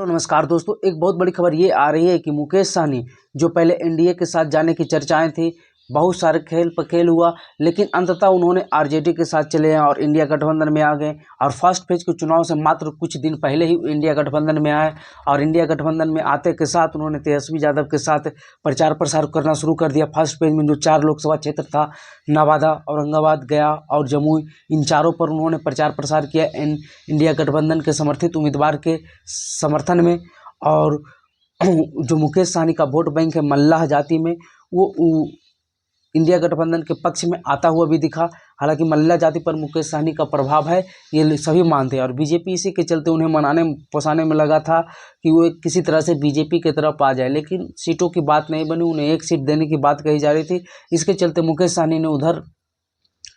Hello नमस्कार दोस्तों, एक बहुत बड़ी खबर ये आ रही है कि मुकेश सहनी जो पहले एनडीए के साथ जाने की चर्चाएं थी, बहुत सारे खेल हुआ, लेकिन अंततः उन्होंने आरजेडी के साथ चले हैं और इंडिया गठबंधन में आ गए। और फर्स्ट फेज के चुनाव से मात्र कुछ दिन पहले ही इंडिया गठबंधन में आए और इंडिया गठबंधन में आते के साथ उन्होंने तेजस्वी यादव के साथ प्रचार प्रसार करना शुरू कर दिया। फर्स्ट फेज में जो 4 लोकसभा क्षेत्र था, नवादा, औरंगाबाद, गया और जमुई, इन चारों पर उन्होंने प्रचार प्रसार किया इंडिया गठबंधन के समर्थित उम्मीदवार के समर्थन में। और जो मुकेश सहनी का वोट बैंक है मल्लाह जाति में, वो इंडिया गठबंधन के पक्ष में आता हुआ भी दिखा। हालांकि मल्लाह जाति पर मुकेश सहनी का प्रभाव है, ये सभी मानते हैं और बीजेपी इसी के चलते उन्हें मनाने फंसाने में लगा था कि वो किसी तरह से बीजेपी की तरफ आ जाए, लेकिन सीटों की बात नहीं बनी। उन्हें एक सीट देने की बात कही जा रही थी। इसके चलते मुकेश सहनी ने उधर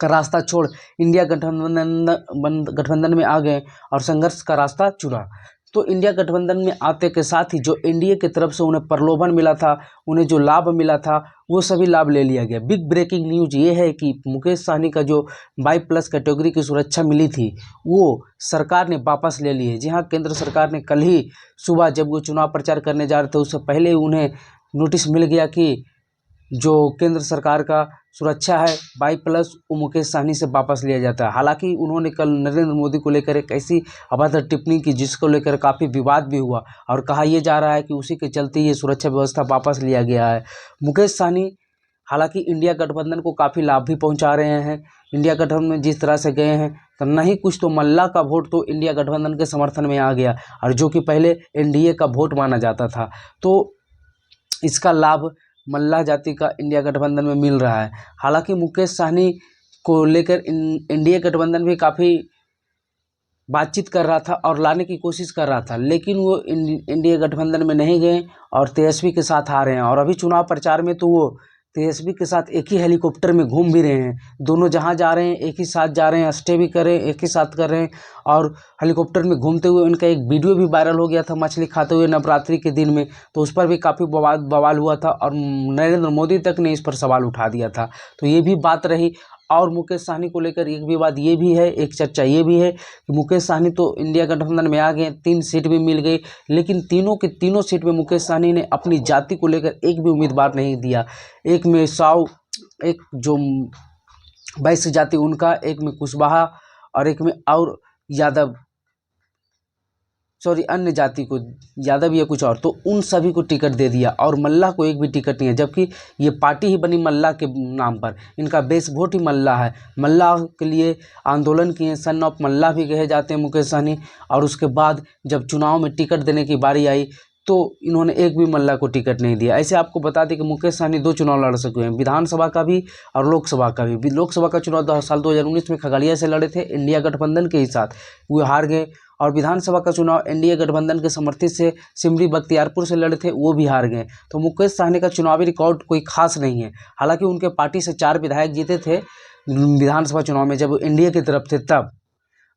का रास्ता छोड़ इंडिया गठबंधन में आ गए और संघर्ष का रास्ता चुना। तो इंडिया गठबंधन में आते के साथ ही जो एनडीए की तरफ से उन्हें प्रलोभन मिला था, उन्हें जो लाभ मिला था, वो सभी लाभ ले लिया गया। बिग ब्रेकिंग न्यूज ये है कि मुकेश सहनी का जो 22+ कैटेगरी की सुरक्षा मिली थी, वो सरकार ने वापस ले ली है। जी हाँ, केंद्र सरकार ने कल ही सुबह जब वो चुनाव प्रचार करने जा रहे थे, उससे पहले ही उन्हें नोटिस मिल गया कि जो केंद्र सरकार का सुरक्षा है 22+, वो मुकेश सहनी से वापस लिया जाता है। हालांकि उन्होंने कल नरेंद्र मोदी को लेकर एक ऐसी अभद्र टिप्पणी की जिसको लेकर काफ़ी विवाद भी हुआ और कहा यह जा रहा है कि उसी के चलते ये सुरक्षा व्यवस्था वापस लिया गया है। मुकेश सहनी हालांकि इंडिया गठबंधन को काफ़ी लाभ भी पहुंचा रहे हैं। इंडिया गठबंधन में जिस तरह से गए हैं तो नहीं कुछ तो मल्ला का वोट तो इंडिया गठबंधन के समर्थन में आ गया, और जो कि पहले एनडीए का वोट माना जाता था, तो इसका लाभ मल्लाह जाति का इंडिया गठबंधन में मिल रहा है। हालांकि मुकेश सहनी को लेकर इंडिया गठबंधन भी काफ़ी बातचीत कर रहा था और लाने की कोशिश कर रहा था, लेकिन वो इंडिया गठबंधन में नहीं गए और तेजस्वी के साथ आ रहे हैं। और अभी चुनाव प्रचार में तो वो तेजस्वी के साथ एक ही हेलीकॉप्टर में घूम भी रहे हैं। दोनों जहां जा रहे हैं एक ही साथ जा रहे हैं, स्टे भी कर रहे हैं, एक ही साथ कर रहे हैं। और हेलीकॉप्टर में घूमते हुए उनका एक वीडियो भी वायरल हो गया था मछली खाते हुए नवरात्रि के दिन में, तो उस पर भी काफ़ी बवाल हुआ था और नरेंद्र मोदी तक ने इस पर सवाल उठा दिया था। तो ये भी बात रही। और मुकेश सहनी को लेकर एक भी बात ये भी है, एक चर्चा ये भी है कि मुकेश सहनी तो इंडिया गठबंधन में आ गए, 3 सीट भी मिल गई, लेकिन तीनों के तीनों सीट में मुकेश सहनी ने अपनी जाति को लेकर एक भी उम्मीदवार नहीं दिया। एक में साव, एक जो वैश्य जाति उनका, एक में कुशवाहा और एक में और यादव, अन्य जाति को यादव या कुछ और, तो उन सभी को टिकट दे दिया और मल्लाह को एक भी टिकट नहीं है। जबकि ये पार्टी ही बनी मल्लाह के नाम पर, इनका बेस वोट ही मल्लाह है। मल्लाह के लिए आंदोलन किए, सन ऑफ मल्लाह भी कहे जाते हैं मुकेश सहनी। और उसके बाद जब चुनाव में टिकट देने की बारी आई तो इन्होंने एक भी मल्लाह को टिकट नहीं दिया। ऐसे आपको बता दें कि मुकेश सहनी 2 चुनाव लड़ सके हैं, विधानसभा का भी और लोकसभा का भी। लोकसभा का चुनाव साल 2019 में खगड़िया से लड़े थे इंडिया गठबंधन के ही साथ, वो हार गए। और विधानसभा का चुनाव एनडीए गठबंधन के समर्थित से सिमरी बख्तियारपुर से लड़े थे, वो भी हार गए। तो मुकेश सहनी का चुनावी रिकॉर्ड कोई खास नहीं है। हालांकि उनके पार्टी से 4 विधायक जीते थे विधानसभा चुनाव में जब वो एनडीए की तरफ थे तब।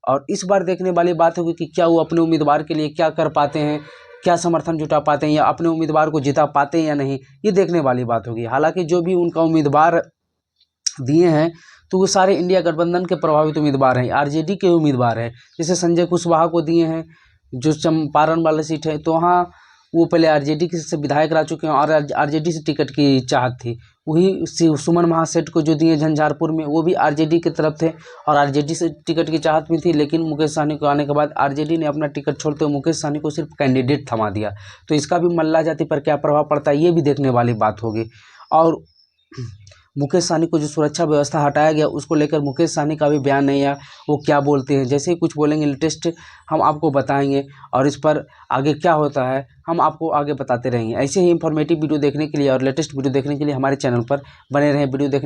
और इस बार देखने वाली बात होगी कि क्या वो अपने उम्मीदवार के लिए क्या कर पाते हैं, क्या समर्थन जुटा पाते हैं या अपने उम्मीदवार को जिता पाते हैं या नहीं, ये देखने वाली बात होगी। हालांकि जो भी उनका उम्मीदवार दिए हैं तो वो सारे इंडिया गठबंधन के प्रभावित उम्मीदवार हैं, आरजेडी के उम्मीदवार हैं। जैसे संजय कुशवाहा को दिए हैं जो चंपारण वाला सीट है, तो वहाँ वो पहले आरजेडी से विधायक रह चुके हैं और आरजेडी से टिकट की चाहत थी। वही सुमन महासेठ को जो दिए झंझारपुर में, वो भी आरजेडी की तरफ थे और आरजेडी से टिकट की चाहत भी थी, लेकिन मुकेश सहनी को आने के बाद आरजेडी ने अपना टिकट छोड़ते हुए मुकेश सहनी को सिर्फ कैंडिडेट थमा दिया। तो इसका भी मल्लाह जाति पर क्या प्रभाव पड़ता है, ये भी देखने वाली बात होगी। और मुकेश सहनी को जो सुरक्षा व्यवस्था हटाया गया उसको लेकर मुकेश सहनी का भी बयान नहीं है, वो क्या बोलते हैं। जैसे ही कुछ बोलेंगे लेटेस्ट हम आपको बताएंगे और इस पर आगे क्या होता है हम आपको आगे बताते रहेंगे। ऐसे ही इंफॉर्मेटिव वीडियो देखने के लिए और लेटेस्ट वीडियो देखने के लिए हमारे चैनल पर बने रहें। वीडियो देखने